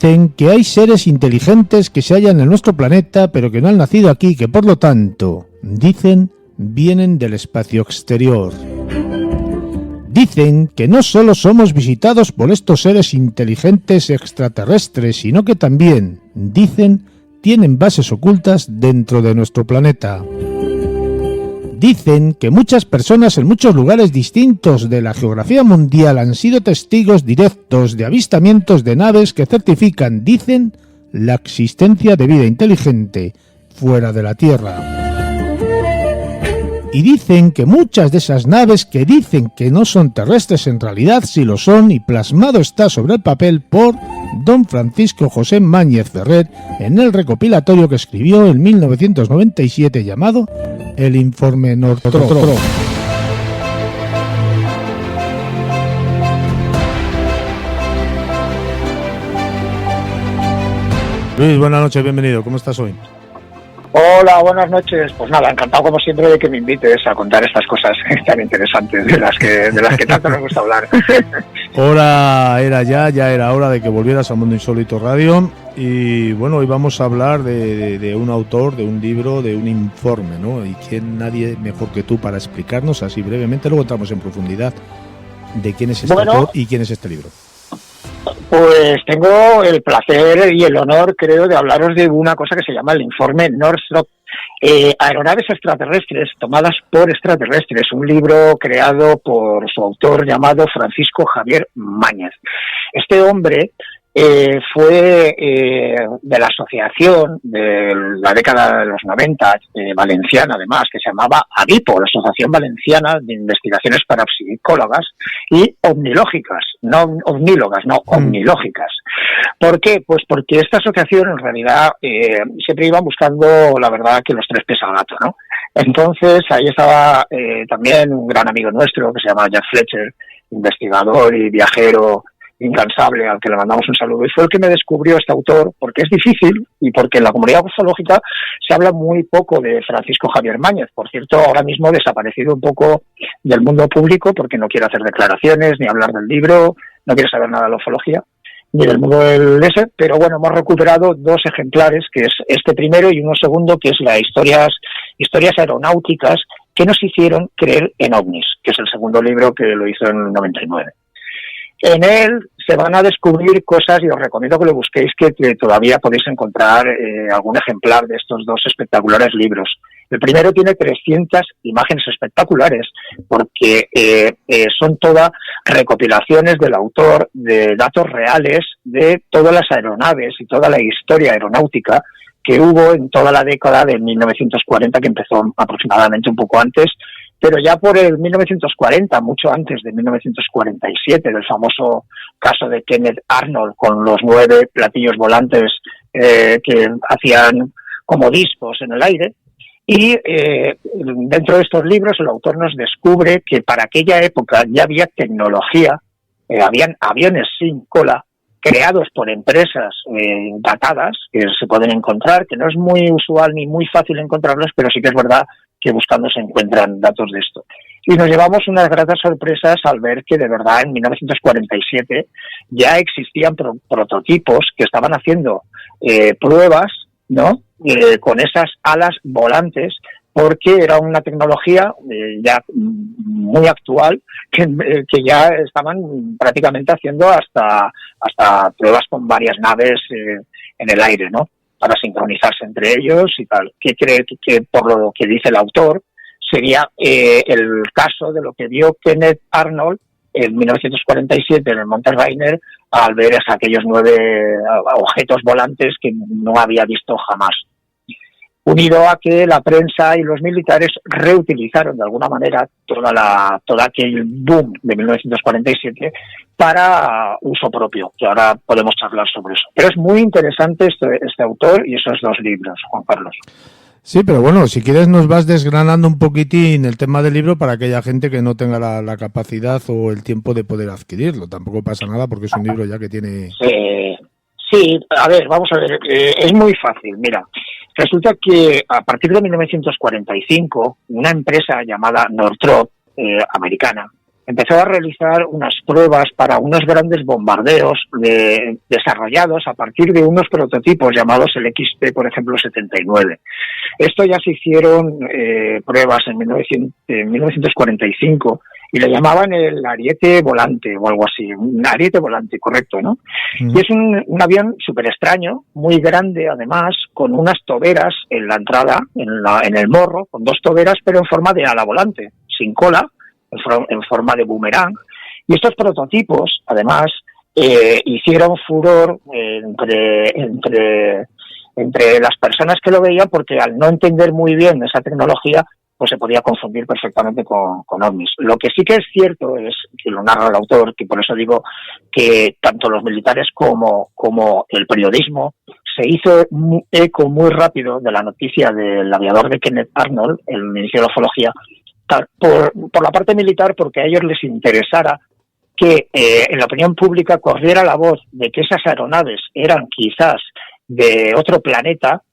dicen que hay seres inteligentes que se hallan en nuestro planeta, pero que no han nacido aquí, que por lo tanto, dicen, vienen del espacio exterior. Dicen que no solo somos visitados por estos seres inteligentes extraterrestres, sino que también, dicen, tienen bases ocultas dentro de nuestro planeta. Dicen que muchas personas en muchos lugares distintos de la geografía mundial han sido testigos directos de avistamientos de naves que certifican, dicen, la existencia de vida inteligente fuera de la Tierra. Y dicen que muchas de esas naves que dicen que no son terrestres en realidad sí lo son, y plasmado está sobre el papel por don Francisco José Máñez Ferrer en el recopilatorio que escribió en 1997 llamado El Informe Northrop. Luis, buenas noches, bienvenido. ¿Cómo estás hoy? Hola, buenas noches. Pues nada, encantado como siempre de que me invites a contar estas cosas tan interesantes de las que tanto nos gusta hablar. Ya era hora de que volvieras a Mundo Insólito Radio. Y bueno, hoy vamos a hablar de un autor, de un libro, de un informe, ¿no? Y quién nadie mejor que tú para explicarnos así brevemente. Luego entramos en profundidad de quién es este autor y quién es este libro. Pues tengo el placer y el honor, creo, de hablaros de una cosa que se llama el Informe Northrop. Aeronaves extraterrestres tomadas por extraterrestres, un libro creado por su autor llamado Francisco Javier Máñez. Este hombre fue de la asociación de la década de los 90, valenciana además, que se llamaba AVIPO, la Asociación Valenciana de Investigaciones Parapsicólogas y Omnilógicas, no omnílogas, no omnilógicas. ¿Por qué? Pues porque esta asociación en realidad siempre iba buscando, la verdad, que los tres pies al gato, ¿no? Entonces ahí estaba también un gran amigo nuestro que se llama Jack Fletcher, investigador y viajero incansable, al que le mandamos un saludo, y fue el que me descubrió este autor, porque es difícil y porque en la comunidad ufológica se habla muy poco de Francisco Javier Máñez. Por cierto, ahora mismo desaparecido un poco del mundo público porque no quiere hacer declaraciones ni hablar del libro, no quiere saber nada de la ufología ni del mundo del ese, pero bueno, hemos recuperado dos ejemplares, que es este primero y uno segundo, que es las historias aeronáuticas que nos hicieron creer en ovnis, que es el segundo libro, que lo hizo en el 99. En él se van a descubrir cosas y os recomiendo que lo busquéis, que todavía podéis encontrar algún ejemplar de estos dos espectaculares libros. El primero tiene 300 imágenes espectaculares porque son todas recopilaciones del autor de datos reales de todas las aeronaves y toda la historia aeronáutica que hubo en toda la década de 1940, que empezó aproximadamente un poco antes, pero ya por el 1940, mucho antes de 1947, del famoso caso de Kenneth Arnold con los 9 platillos volantes que hacían como dispos en el aire. Y dentro de estos libros el autor nos descubre que para aquella época ya había tecnología, habían aviones sin cola creados por empresas datadas que se pueden encontrar, que no es muy usual ni muy fácil encontrarlos, pero sí que es verdad que buscando se encuentran datos de esto. Y nos llevamos unas gratas sorpresas al ver que de verdad en 1947 ya existían prototipos que estaban haciendo pruebas, ¿no? Con esas alas volantes, porque era una tecnología ya muy actual que ya estaban prácticamente haciendo hasta pruebas con varias naves en el aire, ¿no? Para sincronizarse entre ellos y tal. Que cree que por lo que dice el autor sería el caso de lo que vio Kenneth Arnold en 1947 en el Monte Rainier al ver aquellos 9 objetos volantes que no había visto jamás. Unido a que la prensa y los militares reutilizaron de alguna manera todo aquel boom de 1947 para uso propio, que ahora podemos charlar sobre eso. Pero es muy interesante este autor y esos dos libros, Juan Carlos. Sí, pero bueno, si quieres nos vas desgranando un poquitín el tema del libro para aquella gente que no tenga la capacidad o el tiempo de poder adquirirlo. Tampoco pasa nada porque es un libro ya que tiene... Sí, a ver, vamos a ver, es muy fácil, mira. Resulta que a partir de 1945, una empresa llamada Northrop, americana, empezó a realizar unas pruebas para unos grandes bombardeos desarrollados a partir de unos prototipos llamados el XP, por ejemplo, 79. Esto ya se hicieron pruebas en 1945 y le llamaban el Ariete Volante o algo así, un Ariete Volante, correcto, ¿no? Y es un avión súper extraño, muy grande además, con unas toberas en la entrada, en el morro, con 2 toberas, pero en forma de ala volante, sin cola, en forma de boomerang. Y estos prototipos, además, hicieron furor entre las personas que lo veían, porque al no entender muy bien esa tecnología, pues se podía confundir perfectamente con ovnis. Lo que sí que es cierto es, que lo narra el autor, que por eso digo que tanto los militares como el periodismo se hizo eco muy rápido de la noticia del aviador de Kenneth Arnold, el Ministerio de Ufología, por la parte militar, porque a ellos les interesara que en la opinión pública corriera la voz de que esas aeronaves eran quizás de otro planeta,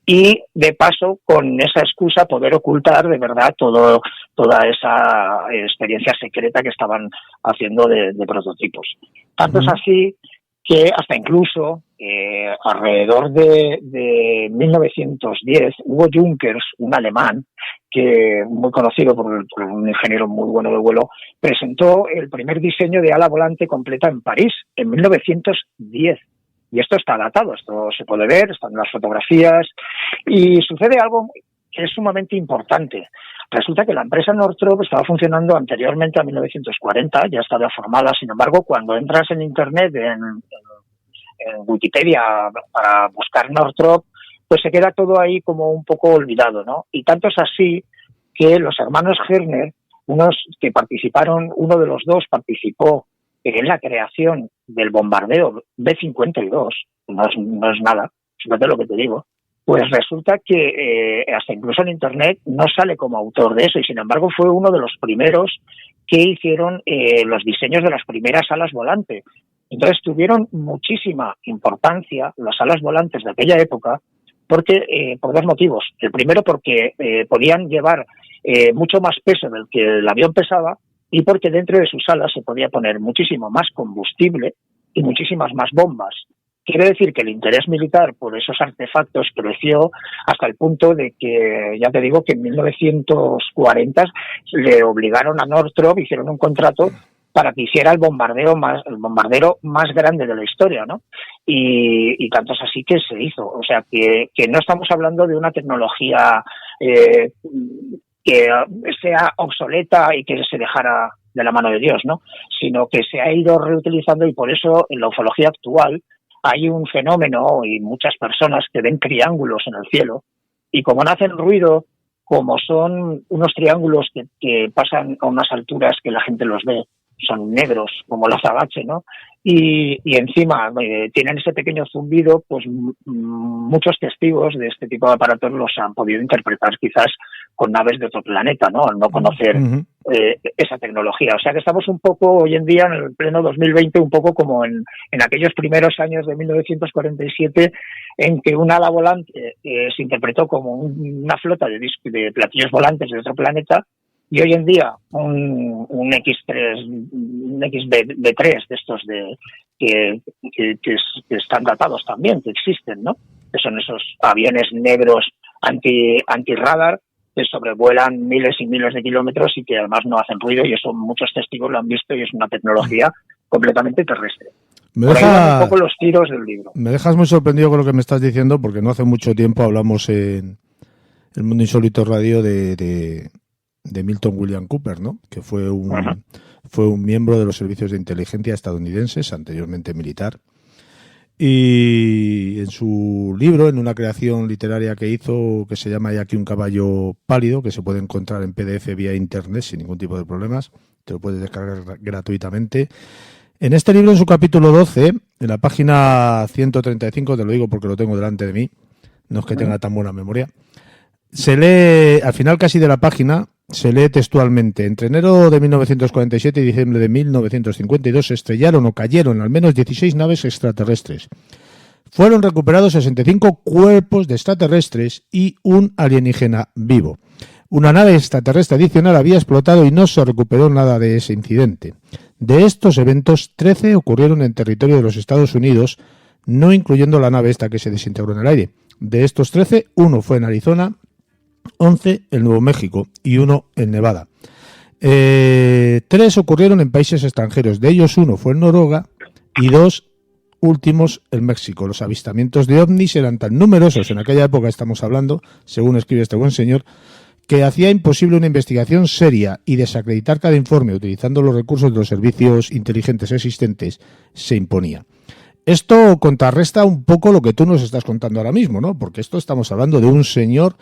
y de paso, con esa excusa, poder ocultar de verdad toda esa experiencia secreta que estaban haciendo de prototipos. Tanto es así que hasta incluso alrededor de 1910, Hugo Junkers, un alemán, que muy conocido por un ingeniero muy bueno de vuelo, presentó el primer diseño de ala volante completa en París, en 1910. Y esto está datado, esto se puede ver, están las fotografías, y sucede algo que es sumamente importante. Resulta que la empresa Northrop estaba funcionando anteriormente a 1940, ya estaba formada. Sin embargo, cuando entras en Internet, en Wikipedia, para buscar Northrop, pues se queda todo ahí como un poco olvidado, ¿no? Y tanto es así que los hermanos Herner, uno de los dos participó en la creación del bombardeo B-52, no es nada, fíjate lo que te digo, pues resulta que hasta incluso en Internet no sale como autor de eso, y sin embargo fue uno de los primeros que hicieron los diseños de las primeras alas volantes. Entonces tuvieron muchísima importancia las alas volantes de aquella época, porque por 2 motivos. El primero, porque podían llevar mucho más peso del que el avión pesaba, y porque dentro de sus alas se podía poner muchísimo más combustible y muchísimas más bombas. Quiere decir que el interés militar por esos artefactos creció hasta el punto de que, ya te digo, que en 1940 le obligaron a Northrop, hicieron un contrato para que hiciera el bombardero más grande de la historia, ¿no? Y tanto es así que se hizo. O sea, que no estamos hablando de una tecnología que sea obsoleta y que se dejara de la mano de Dios, ¿no? Sino que se ha ido reutilizando, y por eso en la ufología actual hay un fenómeno y muchas personas que ven triángulos en el cielo, y como no hacen ruido, como son unos triángulos que pasan a unas alturas que la gente los ve, son negros como el azabache, ¿no? Y encima tienen ese pequeño zumbido, pues muchos testigos de este tipo de aparatos los han podido interpretar quizás con naves de otro planeta, ¿no? Al no conocer esa tecnología. O sea que estamos un poco hoy en día, en el pleno 2020, un poco como en aquellos primeros años de 1947, en que un ala volante se interpretó como una flota de platillos volantes de otro planeta, y hoy en día un X3, un XB3 de estos que están datados también, que existen, ¿no? Que son esos aviones negros anti-radar que sobrevuelan miles y miles de kilómetros y que además no hacen ruido, y eso muchos testigos lo han visto, y es una tecnología completamente terrestre. Por ahí van un poco los tiros del libro. Me dejas muy sorprendido con lo que me estás diciendo, porque no hace mucho tiempo hablamos en El Mundo Insólito Radio de Milton William Cooper, ¿no? Que fue un miembro de los servicios de inteligencia estadounidenses, anteriormente militar. Y en su libro, en una creación literaria que hizo, que se llama Hay aquí un caballo pálido, que se puede encontrar en PDF vía internet sin ningún tipo de problemas, te lo puedes descargar gratuitamente. En este libro, en su capítulo 12, en la página 135, te lo digo porque lo tengo delante de mí, no es que tenga tan buena memoria, se lee, al final casi de la página, se lee textualmente: entre enero de 1947 y diciembre de 1952 se estrellaron o cayeron al menos 16 naves extraterrestres. Fueron recuperados 65 cuerpos de extraterrestres y un alienígena vivo. Una nave extraterrestre adicional había explotado y no se recuperó nada de ese incidente. De estos eventos, 13 ocurrieron en territorio de los Estados Unidos, no incluyendo la nave esta que se desintegró en el aire. De estos 13, uno fue en Arizona, 11 en Nuevo México y uno en Nevada. 3 ocurrieron en países extranjeros, de ellos uno fue en Noruega y 2 últimos en México. Los avistamientos de ovnis eran tan numerosos en aquella época, estamos hablando, según escribe este buen señor, que hacía imposible una investigación seria, y desacreditar cada informe utilizando los recursos de los servicios inteligentes existentes se imponía. Esto contrarresta un poco lo que tú nos estás contando ahora mismo, ¿no? Porque esto estamos hablando de un señor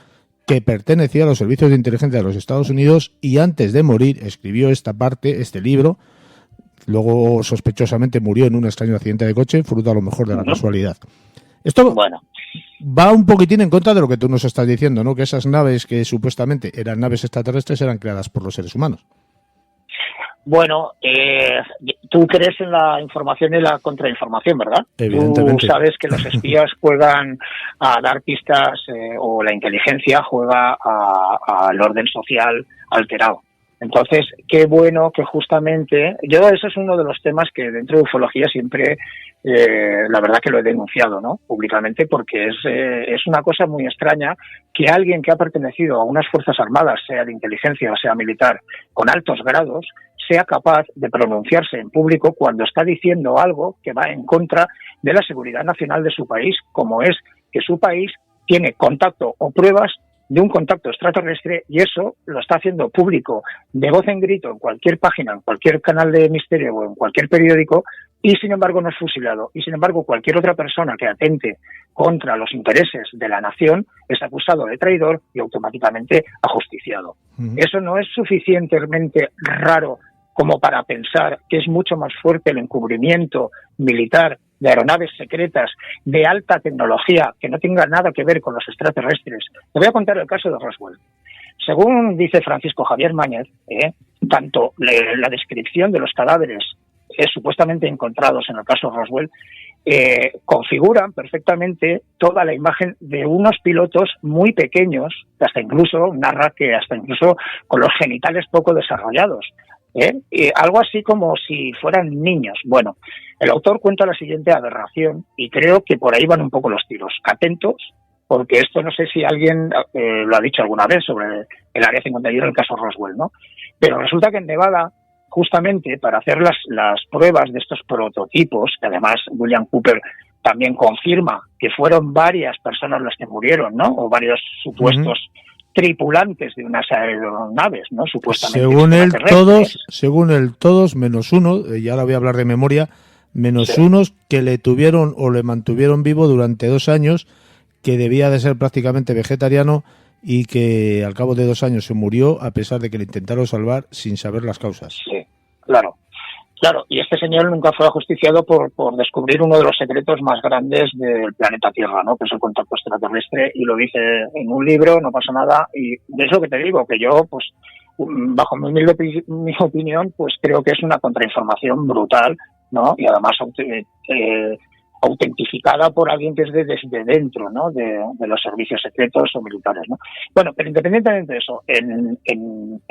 que pertenecía a los servicios de inteligencia de los Estados Unidos y antes de morir escribió esta parte, este libro. Luego sospechosamente murió en un extraño accidente de coche, fruto a lo mejor de la casualidad. Esto va un poquitín en contra de lo que tú nos estás diciendo, ¿no? Que esas naves que supuestamente eran naves extraterrestres eran creadas por los seres humanos. Bueno, tú crees en la información y la contrainformación, ¿verdad? Evidentemente. Tú sabes que los espías juegan a dar pistas o la inteligencia juega al orden social alterado. Entonces, qué bueno que justamente, eso es uno de los temas que dentro de ufología siempre, la verdad que lo he denunciado, ¿no? Públicamente, porque es una cosa muy extraña que alguien que ha pertenecido a unas fuerzas armadas, sea de inteligencia o sea militar, con altos grados, sea capaz de pronunciarse en público cuando está diciendo algo que va en contra de la seguridad nacional de su país, como es que su país tiene contacto o pruebas de un contacto extraterrestre, y eso lo está haciendo público de voz en grito en cualquier página, en cualquier canal de misterio o en cualquier periódico, y sin embargo no es fusilado. Y sin embargo cualquier otra persona que atente contra los intereses de la nación es acusado de traidor y automáticamente ajusticiado. Eso no es suficientemente raro como para pensar que es mucho más fuerte el encubrimiento militar de aeronaves secretas de alta tecnología que no tenga nada que ver con los extraterrestres. Te voy a contar el caso de Roswell. Según dice Francisco Javier Máñez, tanto la descripción de los cadáveres supuestamente encontrados en el caso Roswell configuran perfectamente toda la imagen de unos pilotos muy pequeños, que hasta incluso narra que hasta incluso con los genitales poco desarrollados. Algo así como si fueran niños. Bueno, el autor cuenta la siguiente aberración y creo que por ahí van un poco los tiros. Atentos, porque esto no sé si alguien lo ha dicho alguna vez sobre el Área 51 en el caso Roswell, ¿no? Pero resulta que en Nevada, justamente para hacer las pruebas de estos prototipos, que además William Cooper también confirma que fueron varias personas las que murieron, ¿no? O varios supuestos tripulantes de unas aeronaves, ¿no? Supuestamente. Según él, todos, menos uno, y ahora voy a hablar de memoria, menos unos que le tuvieron o le mantuvieron vivo durante 2 años, que debía de ser prácticamente vegetariano y que al cabo de 2 años se murió a pesar de que le intentaron salvar sin saber las causas. Sí, claro. Claro, y este señor nunca fue ajusticiado por descubrir uno de los secretos más grandes del planeta Tierra, ¿no? Que es el contacto extraterrestre, y lo dice en un libro, no pasa nada, y de eso que te digo, que yo, pues, bajo mi opinión, pues creo que es una contrainformación brutal, ¿no? Y además autentificada por alguien que es desde dentro, ¿no? De los servicios secretos o militares, ¿no? Bueno, pero independientemente de eso, en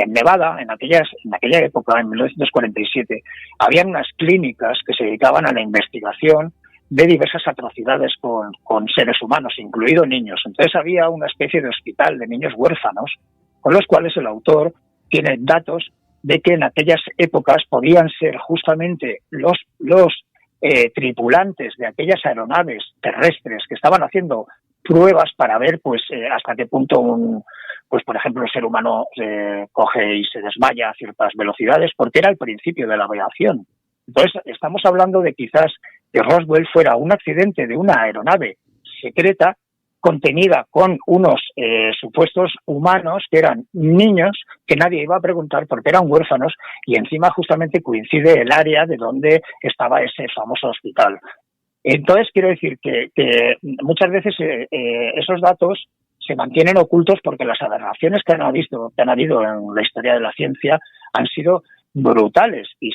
Nevada, en aquella época, en 1947, habían unas clínicas que se dedicaban a la investigación de diversas atrocidades con seres humanos, incluidos niños. Entonces había una especie de hospital de niños huérfanos, con los cuales el autor tiene datos de que en aquellas épocas podían ser justamente los tripulantes de aquellas aeronaves terrestres que estaban haciendo pruebas para ver pues hasta qué punto pues por ejemplo el ser humano coge y se desmaya a ciertas velocidades, porque era el principio de la aviación. Entonces estamos hablando de quizás que Roswell fuera un accidente de una aeronave secreta contenida con unos supuestos humanos que eran niños que nadie iba a preguntar porque eran huérfanos, y encima justamente coincide el área de donde estaba ese famoso hospital. Entonces quiero decir que muchas veces esos datos se mantienen ocultos porque las aberraciones que han habido en la historia de la ciencia han sido brutales y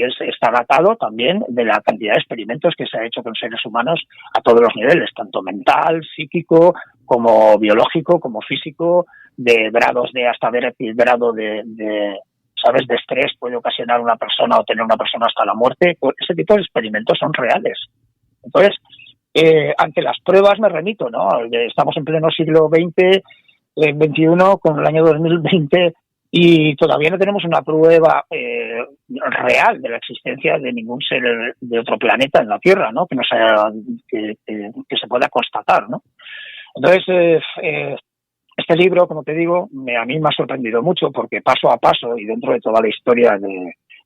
está datado también de la cantidad de experimentos que se ha hecho con seres humanos a todos los niveles, tanto mental, psíquico, como biológico, como físico, de grados de hasta ver el grado de ¿sabes?, de estrés puede ocasionar una persona o tener una persona hasta la muerte. Ese tipo de experimentos son reales. Entonces, ante las pruebas me remito, ¿no? Estamos en pleno siglo XX, XXI, con el año 2020, y todavía no tenemos una prueba real de la existencia de ningún ser de otro planeta en la Tierra, ¿no? Que no sea que se pueda constatar, ¿no? Entonces, este libro, como te digo, a mí me ha sorprendido mucho porque paso a paso y dentro de toda la historia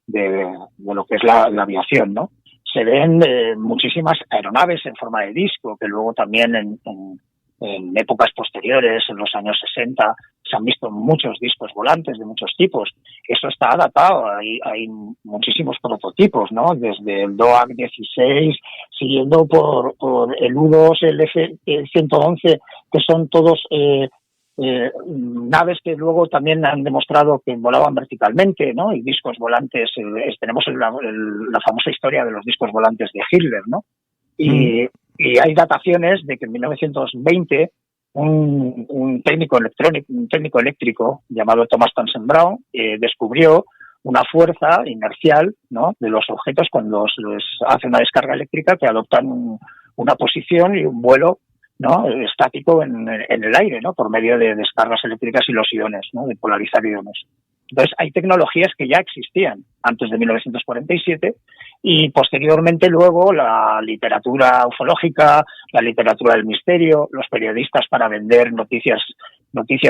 de lo que es la aviación, ¿no?, se ven muchísimas aeronaves en forma de disco, que luego también en épocas posteriores, en los años 60, se han visto muchos discos volantes de muchos tipos. Eso está datado, hay muchísimos prototipos, ¿no? Desde el DOAC-16, siguiendo por el U-2, el F-111, que son todos naves que luego también han demostrado que volaban verticalmente, ¿no? Y discos volantes, tenemos la famosa historia de los discos volantes de Hitler, ¿no? Y hay dataciones de que en 1920 un técnico eléctrico llamado Thomas Townsend Brown descubrió una fuerza inercial, ¿no?, de los objetos cuando les hace una descarga eléctrica, que adoptan una posición y un vuelo, ¿no?, estático en el aire, ¿no?, por medio de descargas eléctricas y los iones, ¿no?, de polarizar iones. Entonces, hay tecnologías que ya existían antes de 1947 y posteriormente luego la literatura ufológica, la literatura del misterio, los periodistas para vender noticias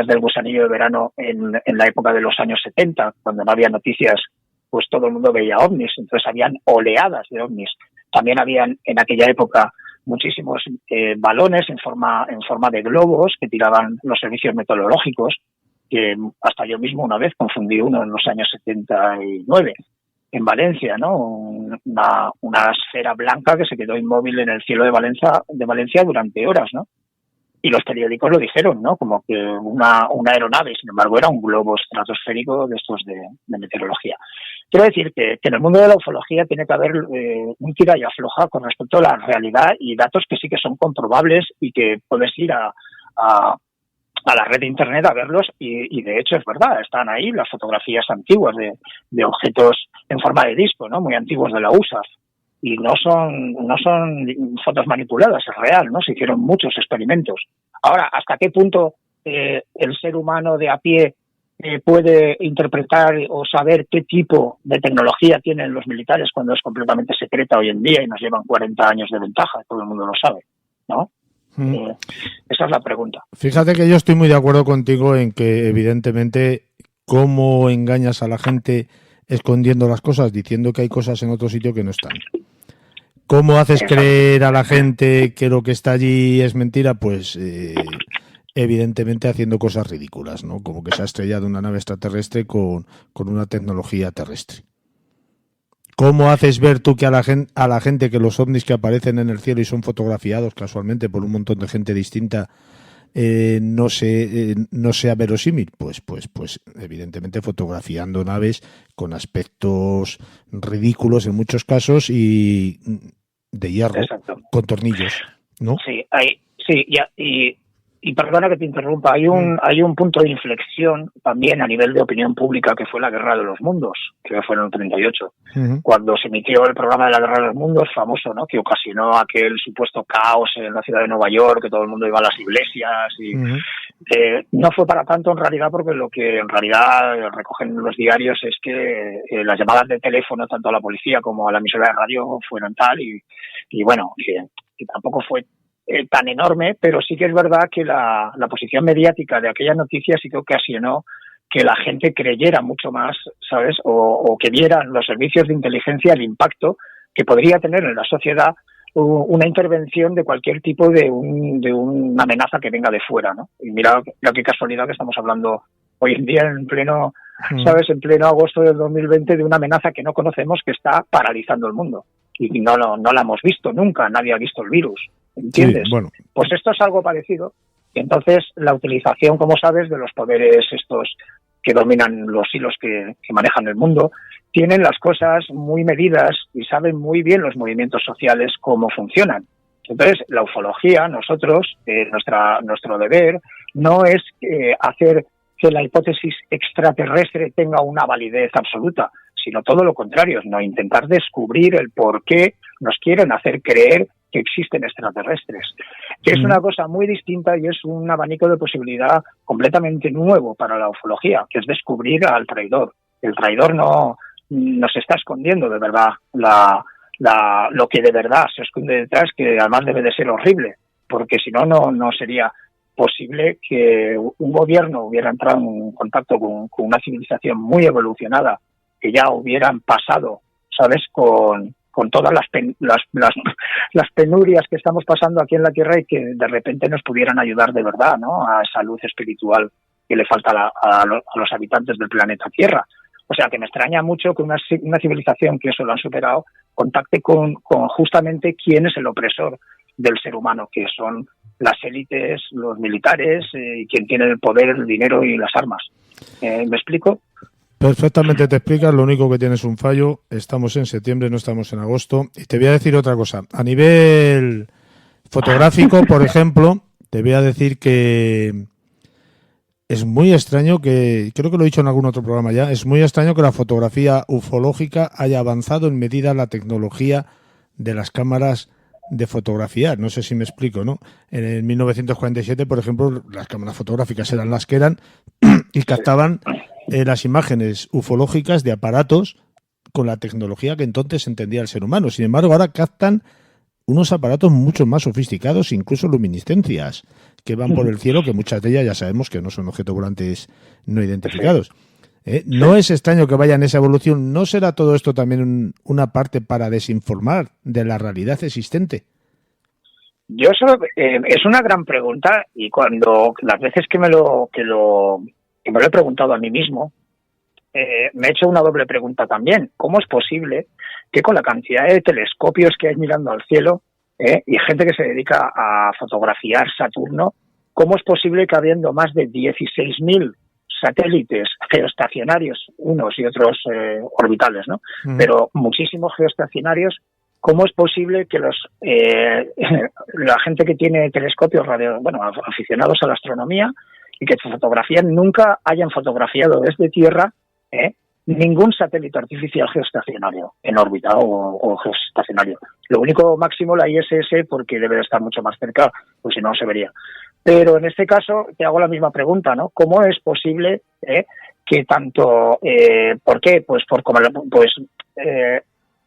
del gusanillo de verano en la época de los años 70, cuando no había noticias, pues todo el mundo veía ovnis, entonces habían oleadas de ovnis. También habían en aquella época muchísimos balones en forma de globos que tiraban los servicios meteorológicos, que hasta yo mismo una vez confundí uno en los años 79 en Valencia, ¿no? Una esfera blanca que se quedó inmóvil en el cielo de Valencia durante horas, ¿no? Y los periódicos lo dijeron, ¿no?, como que una aeronave, sin embargo era un globo estratosférico de estos de meteorología. Quiero decir que en el mundo de la ufología tiene que haber un tira y afloja con respecto a la realidad y datos que sí que son comprobables y que puedes ir a la red de internet a verlos y de hecho es verdad, están ahí las fotografías antiguas de objetos en forma de disco, ¿no?, muy antiguos de la USAF. Y no son fotos manipuladas, es real, ¿no? Se hicieron muchos experimentos. Ahora, ¿hasta qué punto el ser humano de a pie puede interpretar o saber qué tipo de tecnología tienen los militares cuando es completamente secreta hoy en día y nos llevan 40 años de ventaja? Todo el mundo lo sabe, ¿no? Esa es la pregunta. Fíjate que yo estoy muy de acuerdo contigo en que, evidentemente, cómo engañas a la gente escondiendo las cosas, diciendo que hay cosas en otro sitio que no están. ¿Cómo haces creer a la gente que lo que está allí es mentira? Pues evidentemente haciendo cosas ridículas, ¿no? Como que se ha estrellado una nave extraterrestre con una tecnología terrestre. ¿Cómo haces ver tú que a la gente que los ovnis que aparecen en el cielo y son fotografiados casualmente por un montón de gente distinta no sea verosímil? Pues evidentemente fotografiando naves con aspectos ridículos en muchos casos y de hierro. Exacto. Con tornillos, ¿no? Y perdona que te interrumpa, hay un punto de inflexión también a nivel de opinión pública que fue la Guerra de los Mundos, que fue en el 38, cuando se emitió el programa de la Guerra de los Mundos, famoso, ¿no?, que ocasionó aquel supuesto caos en la ciudad de Nueva York, que todo el mundo iba a las iglesias y no fue para tanto en realidad, porque lo que en realidad recogen los diarios es que las llamadas de teléfono tanto a la policía como a la emisora de radio fueron tal y bueno, que tampoco fue tan enorme, pero sí que es verdad que la posición mediática de aquella noticia sí que ocasionó que la gente creyera mucho más, ¿sabes? O que vieran los servicios de inteligencia el impacto que podría tener en la sociedad una intervención de cualquier tipo de una amenaza que venga de fuera, ¿no? Y mira qué casualidad que estamos hablando hoy en día en pleno, ¿sabes?, en pleno agosto del 2020 de una amenaza que no conocemos que está paralizando el mundo. Y no la hemos visto nunca, nadie ha visto el virus. ¿Entiendes? Sí, bueno. Pues esto es algo parecido. Y entonces la utilización, como sabes, de los poderes estos que dominan los hilos que manejan el mundo, tienen las cosas muy medidas y saben muy bien los movimientos sociales cómo funcionan. Entonces, la ufología, nosotros, nuestro deber no es hacer que la hipótesis extraterrestre tenga una validez absoluta, sino todo lo contrario, no intentar descubrir el por qué nos quieren hacer creer que existen extraterrestres, que es una cosa muy distinta y es un abanico de posibilidad completamente nuevo para la ufología, que es descubrir al traidor. El traidor no nos está escondiendo de verdad lo que de verdad se esconde detrás, que además debe de ser horrible, porque si no, no sería posible que un gobierno hubiera entrado en contacto con una civilización muy evolucionada, que ya hubieran pasado, ¿sabes?, con todas las penurias que estamos pasando aquí en la Tierra, y que de repente nos pudieran ayudar de verdad, ¿no?, a esa luz espiritual que le falta a los habitantes del planeta Tierra. O sea, que me extraña mucho que una civilización que eso lo han superado contacte con justamente quién es el opresor del ser humano, que son las élites, los militares, y quien tiene el poder, el dinero y las armas. ¿Me explico? Perfectamente te explicas, lo único que tienes un fallo, estamos en septiembre, no estamos en agosto. Y te voy a decir otra cosa, a nivel fotográfico, por ejemplo, te voy a decir que es muy extraño que, creo que lo he dicho en algún otro programa ya, es muy extraño que la fotografía ufológica haya avanzado en medida la tecnología de las cámaras de fotografiar. No sé si me explico, ¿no? En el 1947, por ejemplo, las cámaras fotográficas eran las que eran y captaban las imágenes ufológicas de aparatos con la tecnología que entonces entendía el ser humano. Sin embargo, ahora captan unos aparatos mucho más sofisticados, incluso luminiscencias, que van por el cielo, que muchas de ellas ya sabemos que no son objetos volantes no identificados. No es extraño que vaya en esa evolución. ¿No será todo esto también una parte para desinformar de la realidad existente? Yo eso es una gran pregunta, y cuando las veces que me lo he preguntado a mí mismo, me he hecho una doble pregunta también. ¿Cómo es posible que con la cantidad de telescopios que hay mirando al cielo, y gente que se dedica a fotografiar Saturno, cómo es posible que habiendo más de 16.000 satélites geoestacionarios, unos y otros orbitales, ¿no? Pero muchísimos geoestacionarios, ¿cómo es posible que la gente que tiene telescopios aficionados a la astronomía y que fotografían nunca hayan fotografiado desde Tierra ningún satélite artificial geoestacionario en órbita o geoestacionario? Lo único máximo la ISS, porque debe de estar mucho más cerca, pues si no se vería. Pero en este caso te hago la misma pregunta, ¿no? ¿Cómo es posible que tanto, por qué? Pues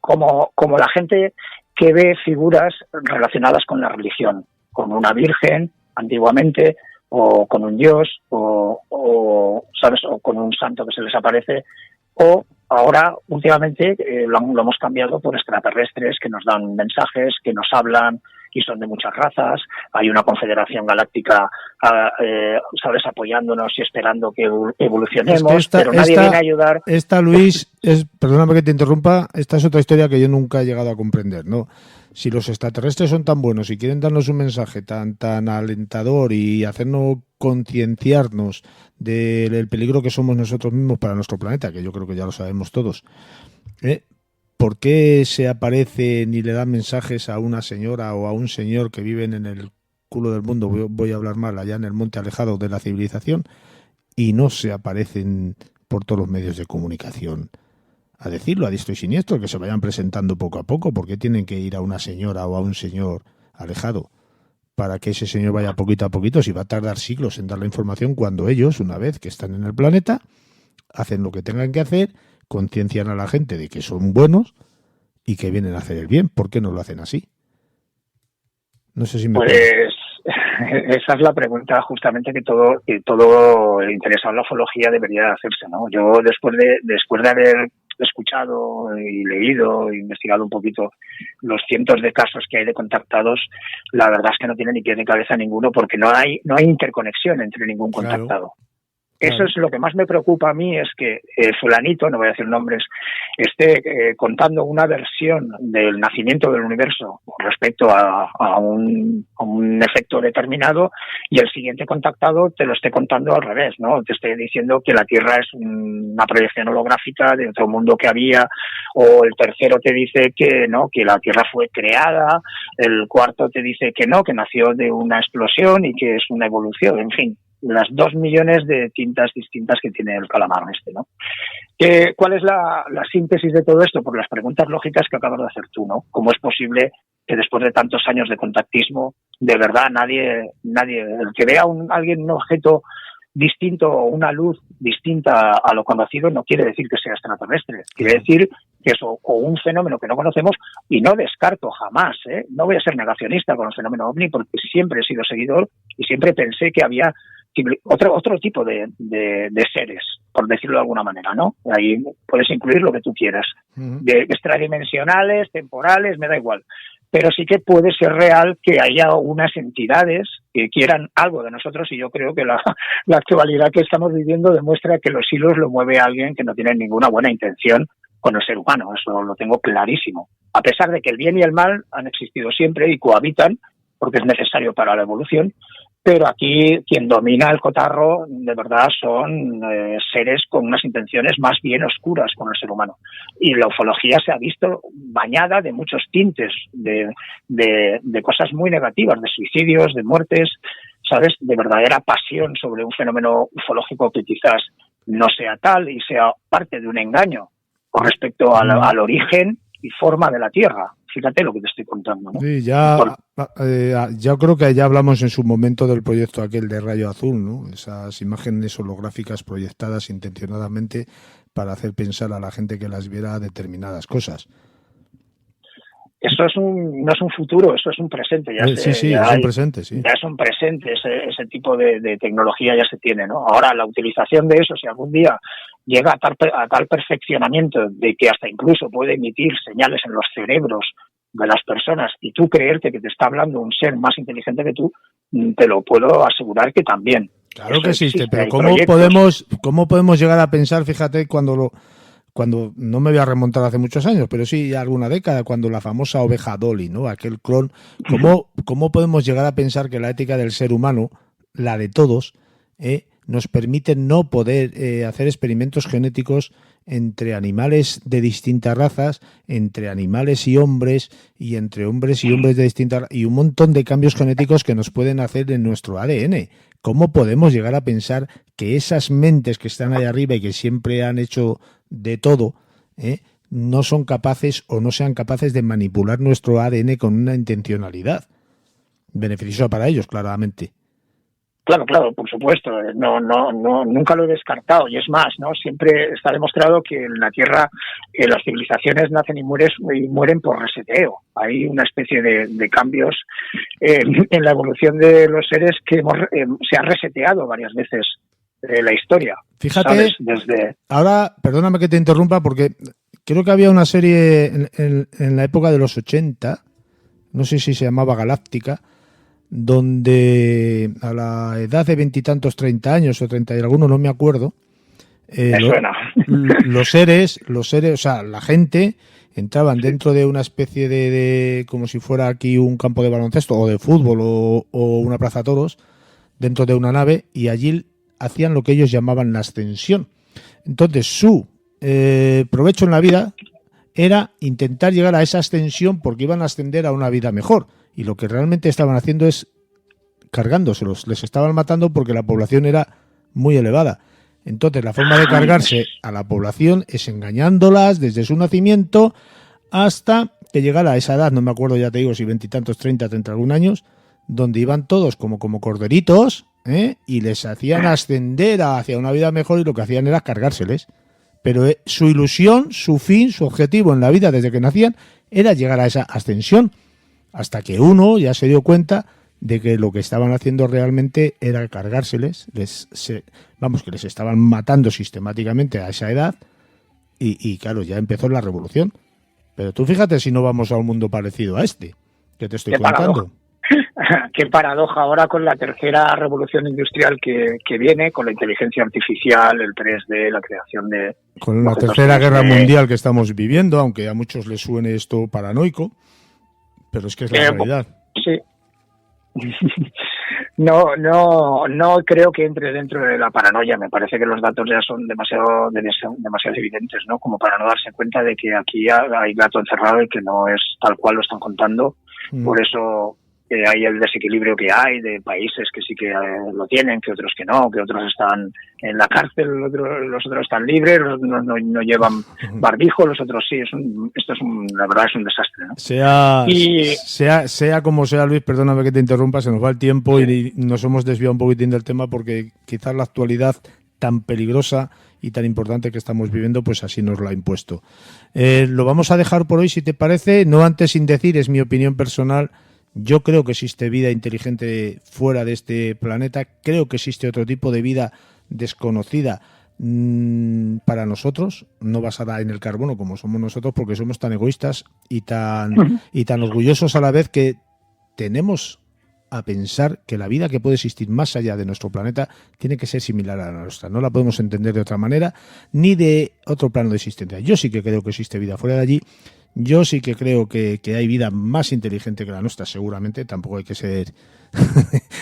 como la gente que ve figuras relacionadas con la religión, con una virgen antiguamente, o con un dios, o ¿sabes?, o con un santo que se les aparece, o ahora últimamente lo hemos cambiado por extraterrestres que nos dan mensajes, que nos hablan y son de muchas razas. Hay una confederación galáctica, ¿sabes?, apoyándonos y esperando que evolucionemos, pero nadie viene a ayudar. Luis, perdóname que te interrumpa, esta es otra historia que yo nunca he llegado a comprender, ¿no? Si los extraterrestres son tan buenos y quieren darnos un mensaje tan alentador y hacernos concienciarnos del peligro que somos nosotros mismos para nuestro planeta, que yo creo que ya lo sabemos todos, ¿por qué se aparecen y le dan mensajes a una señora o a un señor que viven en el culo del mundo, voy a hablar mal, allá en el monte alejado de la civilización, y no se aparecen por todos los medios de comunicación a decirlo a diestro y siniestro, que se vayan presentando poco a poco? ¿Por qué tienen que ir a una señora o a un señor alejado para que ese señor vaya poquito a poquito, si va a tardar siglos en dar la información, cuando ellos, una vez que están en el planeta, hacen lo que tengan que hacer, conciencian a la gente de que son buenos y que vienen a hacer el bien? ¿Por qué no lo hacen así? No sé si me esa es la pregunta justamente que todo el interesado en la ufología debería hacerse, ¿no? Yo después de haber escuchado y leído e investigado un poquito los cientos de casos que hay de contactados, la verdad es que no tiene ni pie ni cabeza ninguno, porque no hay interconexión entre ningún contactado. Eso es lo que más me preocupa a mí, es que fulanito, no voy a decir nombres, esté contando una versión del nacimiento del universo respecto a un efecto determinado, y el siguiente contactado te lo esté contando al revés, ¿no? Te esté diciendo que la Tierra es una proyección holográfica de otro mundo que había, o el tercero te dice que no, que la Tierra fue creada, el cuarto te dice que no, que nació de una explosión y que es una evolución, en fin. Las 2 millones de tintas distintas que tiene el calamar ¿no? ¿Cuál es la síntesis de todo esto? Por las preguntas lógicas que acabas de hacer tú, ¿no? ¿Cómo es posible que después de tantos años de contactismo, de verdad nadie el que vea alguien un objeto distinto o una luz distinta a lo conocido no quiere decir que sea extraterrestre, quiere decir que es o un fenómeno que no conocemos, y no descarto jamás, no voy a ser negacionista con el fenómeno OVNI, porque siempre he sido seguidor y siempre pensé que había otro tipo de seres, por decirlo de alguna manera, ¿no? Ahí puedes incluir lo que tú quieras, de extradimensionales, temporales, me da igual. Pero sí que puede ser real que haya unas entidades que quieran algo de nosotros, y yo creo que la actualidad que estamos viviendo demuestra que los hilos lo mueve alguien que no tiene ninguna buena intención con el ser humano. Eso lo tengo clarísimo. A pesar de que el bien y el mal han existido siempre y cohabitan, porque es necesario para la evolución, pero aquí quien domina el cotarro de verdad son seres con unas intenciones más bien oscuras con el ser humano. Y la ufología se ha visto bañada de muchos tintes, de cosas muy negativas, de suicidios, de muertes, ¿sabes? De verdadera pasión sobre un fenómeno ufológico que quizás no sea tal y sea parte de un engaño con respecto al origen y forma de la Tierra. Fíjate lo que te estoy contando, ¿no? Sí, ya creo que ya hablamos en su momento del proyecto aquel de Rayo Azul, ¿no? Esas imágenes holográficas proyectadas intencionadamente para hacer pensar a la gente que las viera determinadas cosas. Eso no es un futuro, eso es un presente. Un presente, sí. Ya es un presente, ese tipo de tecnología ya se tiene, ¿no? Ahora, la utilización de eso, si algún día llega a tal perfeccionamiento de que hasta incluso puede emitir señales en los cerebros de las personas y tú creerte que te está hablando un ser más inteligente que tú, te lo puedo asegurar que también. Claro eso que existe, pero ¿cómo podemos llegar a pensar, fíjate, cuando no me voy a remontar hace muchos años, pero sí ya alguna década, cuando la famosa oveja Dolly, ¿no? Aquel clon, ¿cómo podemos llegar a pensar que la ética del ser humano, la de todos, nos permite no poder hacer experimentos genéticos entre animales de distintas razas, entre animales y hombres, y entre hombres y hombres de distintas razas, y un montón de cambios genéticos que nos pueden hacer en nuestro ADN? ¿Cómo podemos llegar a pensar que esas mentes que están ahí arriba y que siempre han hecho de todo, no son capaces o no sean capaces de manipular nuestro ADN con una intencionalidad beneficiosa para ellos, claramente? Claro, por supuesto. No, nunca lo he descartado. Y es más, ¿no? Siempre está demostrado que en la Tierra las civilizaciones nacen y mueren por reseteo. Hay una especie de cambios en la evolución de los seres que se ha reseteado varias veces la historia. Fíjate, ahora, perdóname que te interrumpa, porque creo que había una serie en la época de los 80, no sé si se llamaba Galáctica, donde a la edad de 20 y tantos, 30 años o 30 y alguno, no me acuerdo, los seres, o sea, la gente entraban dentro de una especie de como si fuera aquí un campo de baloncesto o de fútbol o una plaza de toros, dentro de una nave, y allí hacían lo que ellos llamaban la ascensión. Entonces su provecho en la vida era intentar llegar a esa ascensión porque iban a ascender a una vida mejor. Y lo que realmente estaban haciendo es cargándoselos. Les estaban matando porque la población era muy elevada. Entonces la forma de cargarse a la población es engañándolas desde su nacimiento hasta que llegara a esa edad, no me acuerdo, ya te digo, si 20 y tantos, 30 algún años, donde iban todos como corderitos, y les hacían ascender hacia una vida mejor, y lo que hacían era cargárseles. Pero su ilusión, su fin, su objetivo en la vida desde que nacían era llegar a esa ascensión, hasta que uno ya se dio cuenta de que lo que estaban haciendo realmente era cargárseles, que les estaban matando sistemáticamente a esa edad, y claro, ya empezó la revolución. Pero tú fíjate si no vamos a un mundo parecido a este que te estoy contando. Qué paradoja ahora con la tercera revolución industrial que viene, con la inteligencia artificial, el 3D, la creación de... Con la tercera guerra mundial que estamos viviendo, aunque a muchos les suene esto paranoico, pero es que es la realidad. Sí. No creo que entre dentro de la paranoia. Me parece que los datos ya son demasiado evidentes, ¿no? Como para no darse cuenta de que aquí hay gato encerrado y que no es tal cual lo están contando. Por eso hay el desequilibrio que hay de países que sí que lo tienen, que otros que no, que otros están en la cárcel, los otros están libres, no llevan barbijo, los otros sí. La verdad es un desastre, ¿no? Sea como sea, Luis, perdóname que te interrumpa, se nos va el tiempo y nos hemos desviado un poquitín del tema porque quizás la actualidad tan peligrosa y tan importante que estamos viviendo, pues así nos lo ha impuesto. Lo vamos a dejar por hoy, si te parece, no antes sin decir, es mi opinión personal. Yo creo que existe vida inteligente fuera de este planeta, creo que existe otro tipo de vida desconocida para nosotros, no basada en el carbono como somos nosotros, porque somos tan egoístas y tan orgullosos a la vez que tenemos a pensar que la vida que puede existir más allá de nuestro planeta tiene que ser similar a la nuestra. No la podemos entender de otra manera ni de otro plano de existencia. Yo sí que creo que existe vida fuera de allí. Yo sí que creo que hay vida más inteligente que la nuestra, seguramente. Tampoco hay que ser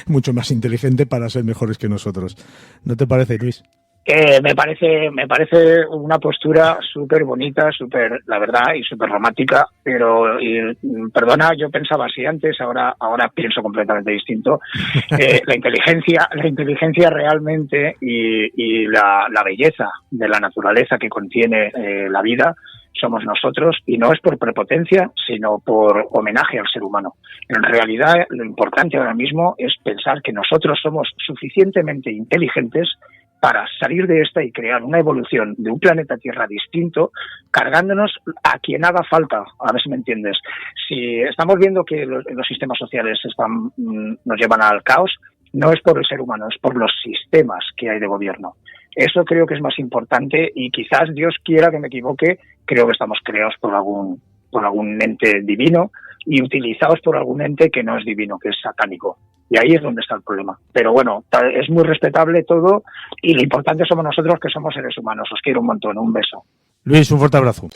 mucho más inteligente para ser mejores que nosotros. ¿No te parece, Luis? Me parece una postura súper bonita, la verdad, y súper romántica, pero perdona, yo pensaba así antes, ahora pienso completamente distinto. La inteligencia realmente y la belleza de la naturaleza que contiene la vida somos nosotros, y no es por prepotencia, sino por homenaje al ser humano. En realidad, lo importante ahora mismo es pensar que nosotros somos suficientemente inteligentes para salir de esta y crear una evolución de un planeta Tierra distinto, cargándonos a quien haga falta, a ver si me entiendes. Si estamos viendo que los sistemas sociales nos llevan al caos, no es por el ser humano, es por los sistemas que hay de gobierno. Eso creo que es más importante, y quizás Dios quiera que me equivoque, creo que estamos creados por algún ente divino y utilizados por algún ente que no es divino, que es satánico. Y ahí es donde está el problema. Pero bueno, es muy respetable todo, y lo importante somos nosotros, que somos seres humanos. Os quiero un montón. Un beso. Luis, un fuerte abrazo.